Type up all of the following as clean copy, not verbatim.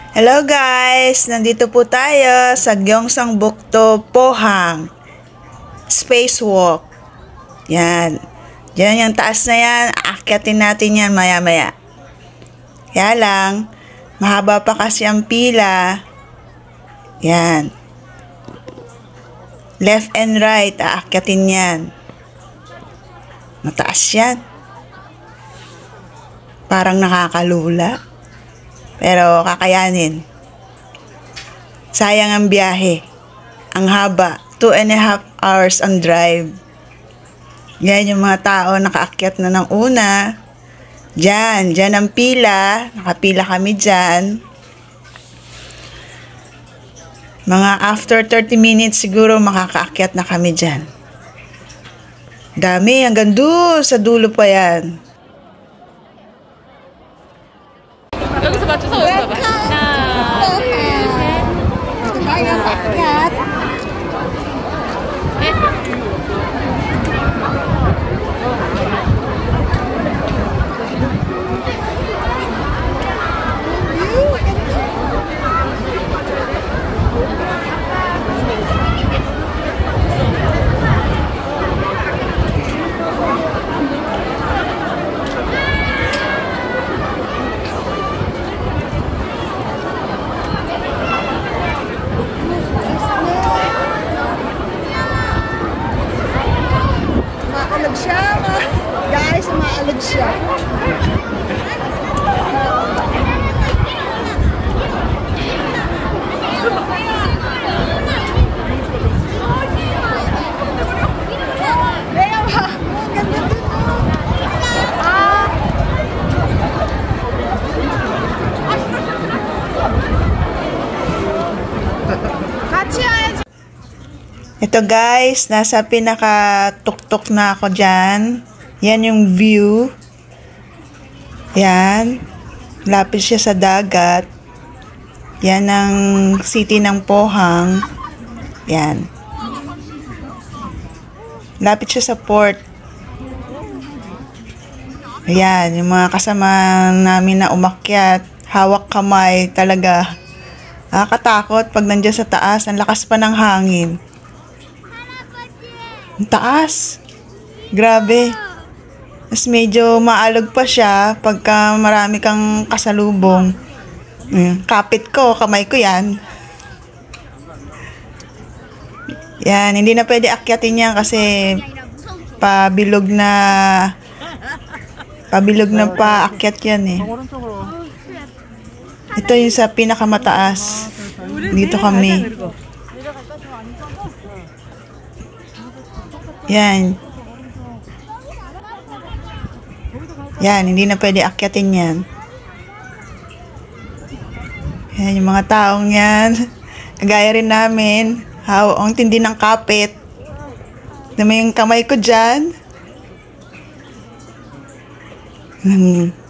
Hello guys! Nandito po tayo sa Gyeongsang Bukto Pohang Spacewalk. Yan. Diyan yung taas na yan. Aakyatin natin yan maya-maya. Kaya lang, mahaba pa kasi ang pila. Yan. Left and right, aakyatin yan. Mataas yan. Parang nakakalula. Pero kakayanin. Sayang ang biyahe. Ang haba. 2.5 hours ang drive. Yan yung mga tao nakaakyat na ng una. Diyan ang pila. Nakapila kami dyan. Mga after 30 minutes siguro makakaakyat na kami dyan. Dami, hanggang doon sa dulo pa yan. 여기서 맞춰서 여기서 봐. 하나, 둘, 셋. Umaalog siya, guys, umaalog siya. Ito guys, nasa pinaka-tuktok na ako dyan. Yan yung view. Yan. Lapit siya sa dagat. Yan ang city ng Pohang. Yan. Lapit siya sa port. Ayan, yung mga kasama namin na umakyat. Hawak kamay talaga. Nakakatakot pag nandiyan sa taas. Ang lakas pa ng hangin. Ang taas. Grabe. Mas medyo maalog pa siya pagka marami kang kasalubong. Kapit ko, kamay ko yan. Yan, hindi na pwede akyatin yan kasi pabilog na paakyat yan eh. Ito yung sa pinakamataas. Dito kami. Yan. Yan, hindi na pwede akyatin yan. Yan, yung mga taong yan. Kagaya rin namin. Ang tindi ng kapit. Dami yung kamay ko dyan.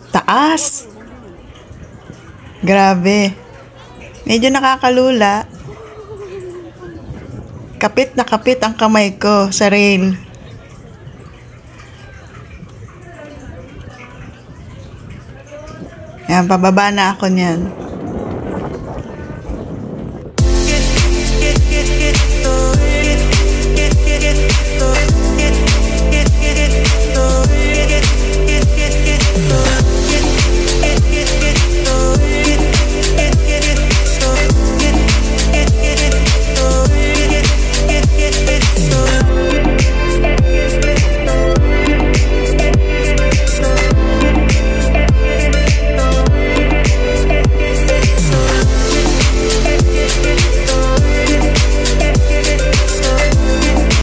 Taas. Grabe. Medyo nakakalula. Kapit na kapit ang kamay ko sa rail. Yan, pababa na ako niyan.